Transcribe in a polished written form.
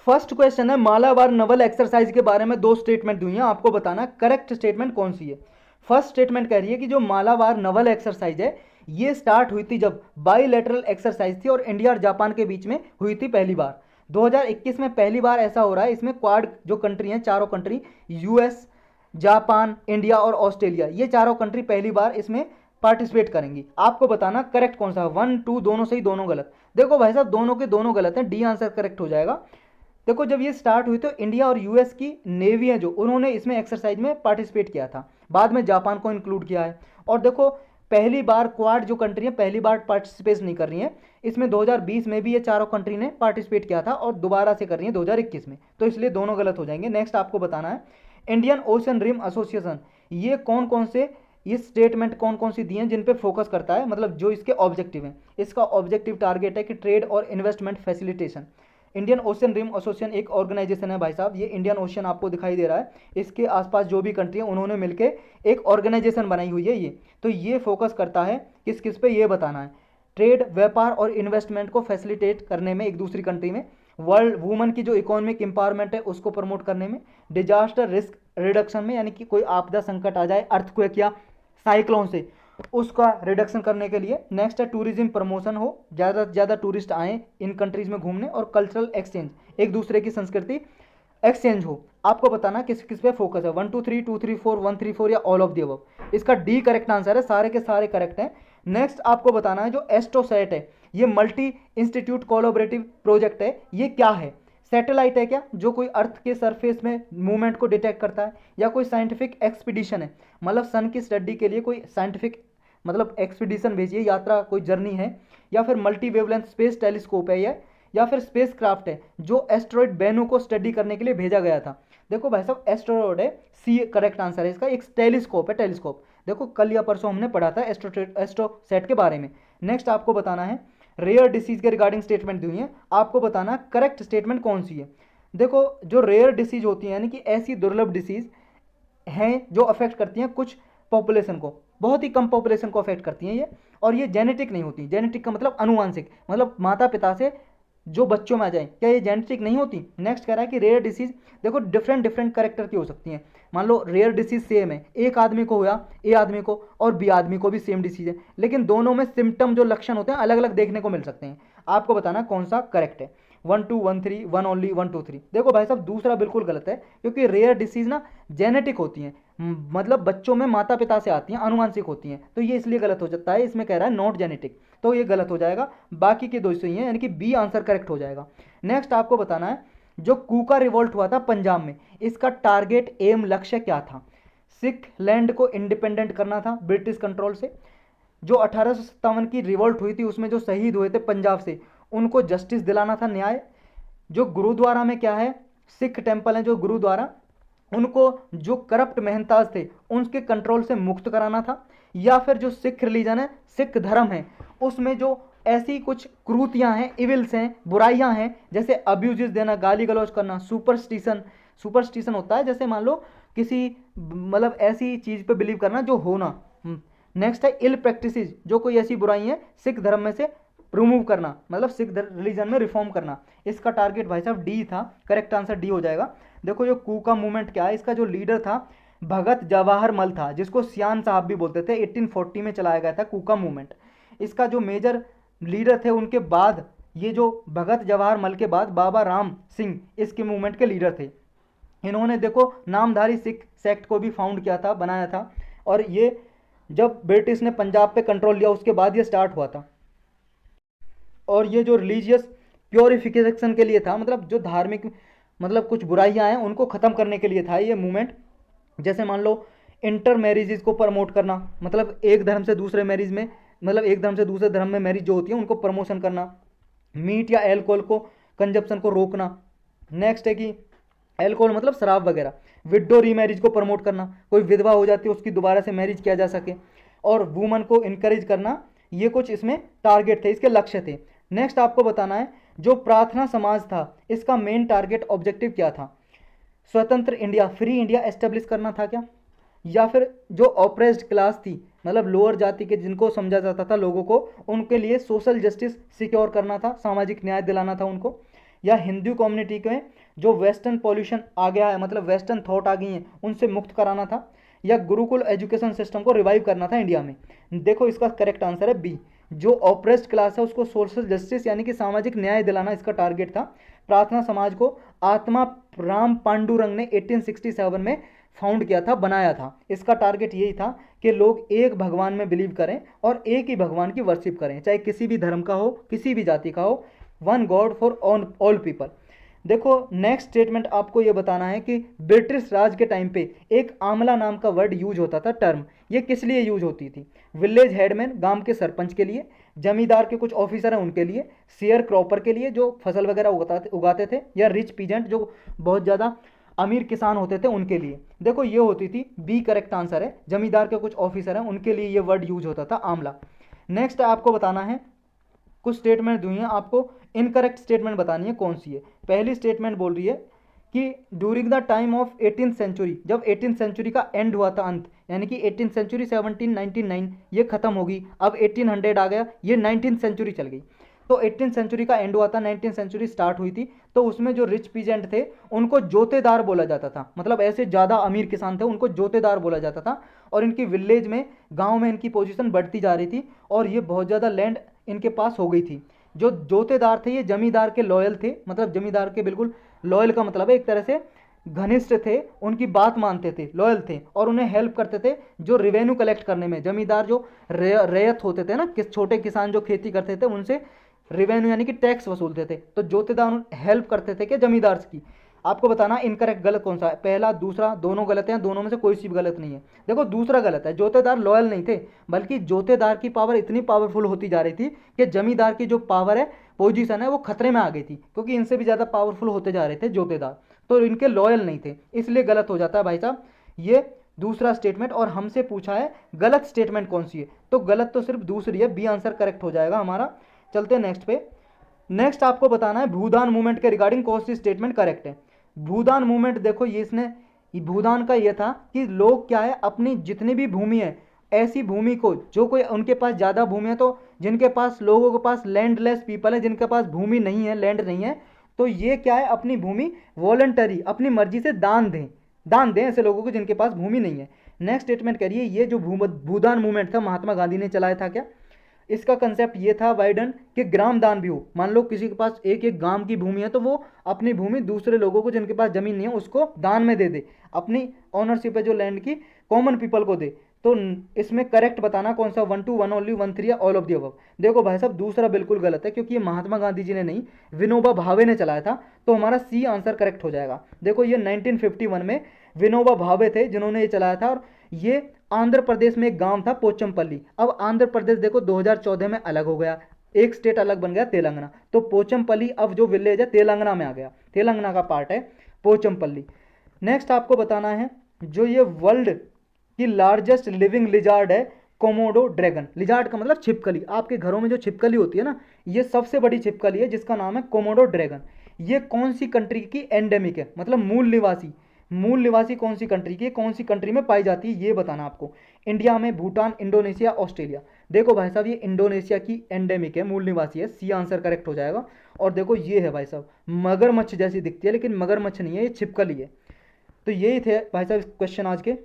First question है, Malabar Naval exercise के बारे में दो स्टेटमेंट दी हैं, आपको बताना करेक्ट स्टेटमेंट कौन सी है। फर्स्ट स्टेटमेंट कह रही है कि जो मालाबार नवल एक्सरसाइज है ये स्टार्ट हुई थी जब बाईलेटरल एक्सरसाइज थी और इंडिया और जापान के बीच में हुई थी पहली बार। 2021 में पहली बार ऐसा हो रहा है। इसमें क्वाड जो कंट्री हैं, चारों कंट्री, यूएस, जापान, इंडिया और ऑस्ट्रेलिया, ये चारों कंट्री पहली बार इसमें पार्टिसिपेट करेंगी। आपको बताना करेक्ट कौन सा, 1 2 दोनों सही दोनों गलत। देखो भाई साहब, दोनों के दोनों गलत हैं, डी आंसर करेक्ट हो जाएगा। देखो जब ये स्टार्ट हुई तो इंडिया और यूएस की नेवी है जो, उन्होंने इसमें एक्सरसाइज में पार्टिसिपेट किया था। बाद में जापान को इंक्लूड किया है। और देखो पहली बार क्वाड जो कंट्री है पहली बार पार्टिसिपेट नहीं कर रही है। इसमें 2020 में भी ये चारों कंट्री ने पार्टिसिपेट किया था और दोबारा से कर रही है 2021 में, तो इसलिए दोनों गलत हो जाएंगे। नेक्स्ट आपको बताना है, इंडियन ओशन रिम एसोसिएशन ये कौन कौन से, ये स्टेटमेंट कौन कौन सी दी हैं जिन पे फोकस करता है, मतलब जो इसके ऑब्जेक्टिव हैं। इसका ऑब्जेक्टिव टारगेट है कि ट्रेड और investment facilitation. Indian Ocean Rim Association एक ऑर्गेनाइजेशन है भाई साहब, ये इंडियन ओशन आपको दिखाई दे रहा है, इसके आसपास जो भी कंट्री है उन्होंने मिलकर एक ऑर्गेनाइजेशन बनाई हुई है ये। तो ये फोकस करता है किस किस पे, ये बताना है। ट्रेड, व्यापार और इन्वेस्टमेंट को फैसिलिटेट करने में एक दूसरी कंट्री में, वर्ल्ड वुमन की जो इकोनॉमिक एम्पावरमेंट है उसको प्रमोट करने में, डिजास्टर रिस्क रिडक्शन में, यानी कि कोई आपदा संकट आ जाए अर्थक्वेक या साइक्लोन से, उसका रिडक्शन करने के लिए। नेक्स्ट है टूरिज्म प्रमोशन हो, ज़्यादा से ज़्यादा टूरिस्ट आए इन कंट्रीज़ में घूमने, और कल्चरल एक्सचेंज, एक दूसरे की संस्कृति एक्सचेंज हो। आपको बताना किस किस पे फोकस है, 1 2 3 2 3 4 1 3 4 या ऑल ऑफ द अबव। इसका डी करेक्ट आंसर है, सारे के सारे करेक्ट हैं। नेक्स्ट आपको बताना है जो एस्ट्रोसैट है ये मल्टी इंस्टीट्यूट कोलैबोरेटिव प्रोजेक्ट है, ये क्या है। सैटेलाइट है क्या जो कोई अर्थ के सरफेस में मूवमेंट को डिटेक्ट करता है, या कोई साइंटिफिक एक्सपीडिशन है, मतलब सन की स्टडी के लिए कोई साइंटिफिक मतलब एक्सपीडिशन भेजिए, यात्रा कोई जर्नी है, या फिर मल्टी वेवलेंथ स्पेस टेलीस्कोप है ये, या फिर स्पेस क्राफ्ट है जो एस्ट्रॉइड बेनू को स्टडी करने के लिए भेजा गया था। देखो भाई साहब एस्ट्रॉइड है, सी करेक्ट आंसर है इसका। एक टेलीस्कोप है, टेलीस्कोप, देखो कल या परसों हमने पढ़ा था एस्ट्रोसेट के बारे में। नेक्स्ट आपको बताना है, रेयर डिसीज के रिगार्डिंग स्टेटमेंट दी हुई है, आपको बताना करेक्ट स्टेटमेंट कौन सी है। देखो जो रेयर डिसीज होती है यानी कि ऐसी दुर्लभ डिसीज हैं जो अफेक्ट करती हैं कुछ पॉपुलेशन को, बहुत ही कम पॉपुलेशन को अफेक्ट करती हैं ये, और ये जेनेटिक नहीं होती। जेनेटिक का मतलब अनुवांशिक, मतलब माता पिता से जो बच्चों में आ जाए, क्या ये जेनेटिक नहीं होती। नेक्स्ट कह रहा है कि रेयर डिसीज देखो डिफरेंट डिफरेंट करेक्टर की हो सकती हैं। मान लो रेयर डिसीज सेम है, एक आदमी को हुआ, ए आदमी को और बी आदमी को भी सेम डिसीज है, लेकिन दोनों में सिम्टम जो लक्षण होते हैं अलग अलग देखने को मिल सकते हैं। आपको बताना कौन सा करेक्ट है। 1 2 1 3 1 ओनली 1 2 3। देखो भाई साहब दूसरा बिल्कुल गलत है, क्योंकि रेयर डिसीज ना जेनेटिक होती हैं, मतलब बच्चों में माता पिता से आती हैं, आनुवांशिक होती हैं, तो ये इसलिए गलत हो जाता है। इसमें कह रहा है नॉट जेनेटिक, तो ये गलत हो जाएगा। बाकी के दो सही हैं, यानी कि बी आंसर करेक्ट हो जाएगा। नेक्स्ट आपको बताना है, जो कूका रिवोल्ट हुआ था पंजाब में, इसका टारगेट एम लक्ष्य क्या था। सिख लैंड को इंडिपेंडेंट करना था ब्रिटिश कंट्रोल से। जो 1857 की रिवोल्ट हुई थी उसमें जो शहीद हुए थे पंजाब से, उनको जस्टिस दिलाना था, न्याय। जो गुरुद्वारा में क्या है, सिख टेम्पल है जो गुरुद्वारा, उनको जो करप्ट महंताज थे उनके कंट्रोल से मुक्त कराना था। या फिर जो सिख रिलीजन है, सिख धर्म है, उसमें जो ऐसी कुछ क्रूतियां हैं, इविल्स हैं, बुराइयां हैं, जैसे अब्यूजेस देना, गाली गलौज करना, सुपरस्टिशन, सुपरस्टिशन होता है जैसे मान लो किसी मतलब ऐसी चीज़ पे बिलीव करना जो होना। नेक्स्ट है इल प्रैक्टिसेस, जो कोई ऐसी बुराई है सिख धर्म में से रिमूव करना, मतलब सिख रिलीजन में रिफॉर्म करना। इसका टारगेट भाई साहब डी था, करेक्ट आंसर डी हो जाएगा। देखो जो कूका मूवमेंट क्या है, इसका जो लीडर था भगत जवाहर मल था, जिसको सियान साहब भी बोलते थे। 1840 में चलाया गया था कूका मूवमेंट। इसका जो मेजर लीडर थे उनके बाद, ये जो भगत जवाहर मल के बाद बाबा राम सिंह इसके मूवमेंट के लीडर थे। इन्होंने देखो नामधारी सिख सेक्ट को भी फाउंड किया था, बनाया था, और ये जब ब्रिटिश ने पंजाब पे कंट्रोल लिया उसके बाद ये स्टार्ट हुआ था। और ये जो रिलीजियस प्योरिफिकेशन के लिए था, मतलब जो धार्मिक मतलब कुछ बुराइयां हैं उनको ख़त्म करने के लिए था ये मूवमेंट। जैसे मान लो इंटर मैरिजेस को प्रमोट करना, मतलब एक धर्म से दूसरे मैरिज में, मतलब एक धर्म से दूसरे धर्म में मैरिज जो होती है उनको प्रमोशन करना। मीट या एल्कोहल को कंजप्शन को रोकना। नेक्स्ट है कि एल्कोहल मतलब शराब वगैरह। विडो रीमैरिज को प्रमोट करना, कोई विधवा हो जाती है उसकी दोबारा से मैरिज किया जा सके। और वुमन को इनकरेज करना, ये कुछ इसमें टारगेट थे, इसके लक्ष्य थे। नेक्स्ट आपको बताना है, जो प्रार्थना समाज था इसका मेन टारगेट ऑब्जेक्टिव क्या था। स्वतंत्र इंडिया, फ्री इंडिया एस्टेब्लिश करना था क्या, या फिर जो ऑप्रेस्ड क्लास थी, मतलब लोअर जाति के जिनको समझा जाता था लोगों को, उनके लिए सोशल जस्टिस सिक्योर करना था, सामाजिक न्याय दिलाना था उनको। या हिंदू कम्युनिटी में जो वेस्टर्न पॉल्यूशन आ गया है, मतलब वेस्टर्न थॉट आ गई हैं, उनसे मुक्त कराना था, या गुरुकुल एजुकेशन सिस्टम को रिवाइव करना था इंडिया में। देखो इसका करेक्ट आंसर है बी, जो ऑप्रेस्ड क्लास है उसको सोशल जस्टिस यानी कि सामाजिक न्याय दिलाना इसका टारगेट था। प्रार्थना समाज को आत्मा राम पांडुरंग ने 1867 में फाउंड किया था, बनाया था। इसका टारगेट यही था कि लोग एक भगवान में बिलीव करें और एक ही भगवान की वर्शिप करें, चाहे किसी भी धर्म का हो, किसी भी जाति का हो, one God for all people. देखो नेक्स्ट स्टेटमेंट आपको ये बताना है कि ब्रिटिश राज के टाइम पे एक आमला नाम का वर्ड यूज होता था, टर्म। ये किस लिए यूज होती थी? विलेज हेडमैन गांव के सरपंच के लिए, जमींदार के कुछ ऑफिसर हैं उनके लिए, शेयर क्रॉपर के लिए जो फसल वगैरह उगाते थे, या रिच पीजेंट जो बहुत ज़्यादा अमीर किसान होते थे उनके लिए। देखो ये होती थी, बी करेक्ट आंसर है, जमींदार के कुछ ऑफिसर हैं उनके लिए ये वर्ड यूज होता था, आमला। नेक्स्ट आपको बताना है, कुछ स्टेटमेंट दी हैं आपको, इनकरेक्ट स्टेटमेंट बतानी है कौन सी है। पहली स्टेटमेंट बोल रही है कि during the time of 18th century, जब 18th सेंचुरी का एंड हुआ था, अंत, यानी कि 18th सेंचुरी 1799 ये खत्म होगी, अब 1800 आ गया, ये 19th सेंचुरी चल गई। तो 18th सेंचुरी का एंड हुआ था, 19th सेंचुरी स्टार्ट हुई थी, तो उसमें जो रिच पीजेंट थे उनको जोतेदार बोला जाता था, मतलब ऐसे ज़्यादा अमीर किसान थे उनको जोतेदार बोला जाता था। और इनकी विलेज में, गाँव में इनकी पोजिशन बढ़ती जा रही थी और ये बहुत ज़्यादा लैंड इनके पास हो गई थी। जो जोतेदार थे ये जमींदार के लॉयल थे, मतलब जमींदार के बिल्कुल लॉयल का मतलब है एक तरह से घनिष्ठ थे, उनकी बात मानते थे, लॉयल थे और उन्हें हेल्प करते थे जो रिवेन्यू कलेक्ट करने में। जमींदार जो रैयत होते थे ना, छोटे किसान जो खेती करते थे उनसे रिवेन्यू यानी कि टैक्स वसूलते थे, तो जोतेदार हेल्प करते थे कि जमींदार की। आपको बताना इनकरेक्ट गलत कौन सा है, पहला दूसरा दोनों गलत हैं, दोनों में से कोई सी भी गलत नहीं है। देखो दूसरा गलत है, जोतेदार लॉयल नहीं थे, बल्कि जोतेदार की पावर इतनी पावरफुल होती जा रही थी कि जमींदार की जो पावर है, पोजीशन है, वो खतरे में आ गई थी, क्योंकि इनसे भी ज़्यादा पावरफुल होते जा रहे थे जोतेदार, तो इनके लॉयल नहीं थे, इसलिए गलत हो जाता है भाई साहब ये दूसरा स्टेटमेंट। और हमसे पूछा है गलत स्टेटमेंट कौन सी है, तो गलत तो सिर्फ दूसरी है, बी आंसर करेक्ट हो जाएगा हमारा। चलते हैं नेक्स्ट पे। नेक्स्ट आपको बताना है भूदान मूवमेंट के रिगार्डिंग कौन सी स्टेटमेंट करेक्ट है। भूदान मूवमेंट, देखो ये इसने भूदान का ये था कि लोग क्या है, अपनी जितनी भी भूमि है, ऐसी भूमि को, जो कोई उनके पास ज़्यादा भूमि है, तो जिनके पास, लोगों के पास लैंडलेस पीपल है, जिनके पास भूमि नहीं है, लैंड नहीं है, तो ये क्या है, अपनी भूमि वॉलंटरी अपनी मर्जी से दान दें, दान दें ऐसे लोगों को जिनके पास भूमि नहीं है। नेक्स्ट स्टेटमेंट करिए, ये जो भूदान मूवमेंट था महात्मा गांधी ने चलाया था क्या? इसका कंसेप्ट ये था वाइडन कि ग्राम दान भी हो, मान लो किसी के पास एक एक गांव की भूमि है, तो वो अपनी भूमि दूसरे लोगों को जिनके पास जमीन नहीं है उसको दान में दे दे, अपनी ऑनरशिप है जो लैंड की कॉमन पीपल को दे। तो इसमें करेक्ट बताना कौन सा, 1 2 1 ओनली 1 3 या ऑल ऑफ दी अबव। देखो भाई साहब दूसरा बिल्कुल गलत है, क्योंकि ये महात्मा गांधी जी ने नहीं, विनोबा भावे ने चलाया था, तो हमारा सी आंसर करेक्ट हो जाएगा। देखो ये 1951 में विनोबा भावे थे जिन्होंने ये चलाया था, और ये आंध्र प्रदेश में एक गांव था पोचमपल्ली। अब आंध्र प्रदेश देखो 2014 में अलग हो गया, एक स्टेट अलग बन गया तेलंगाना, तो पोचमपल्ली अब जो विलेज है तेलंगाना में आ गया, तेलंगाना का पार्ट है पोचमपल्ली। नेक्स्ट आपको बताना है, जो ये वर्ल्ड की लार्जेस्ट लिविंग लिजार्ड है कोमोडो ड्रैगन। लिजार्ड का मतलब छिपकली, आपके घरों में जो छिपकली होती है ना, ये सबसे बड़ी छिपकली है जिसका नाम है कोमोडो ड्रैगन। ये कौन सी कंट्री की एंडेमिक है, मतलब मूल निवासी, मूल निवासी कौन सी कंट्री की, कौन सी कंट्री में पाई जाती है ये बताना आपको। इंडिया में, भूटान, इंडोनेशिया, ऑस्ट्रेलिया। देखो भाई साहब ये इंडोनेशिया की एंडेमिक है, मूल निवासी है, सी आंसर करेक्ट हो जाएगा। और देखो ये है भाई साहब मगरमच्छ जैसी दिखती है, लेकिन मगरमच्छ नहीं है, ये छिपकली है। तो यही थे भाई साहब क्वेश्चन आज के।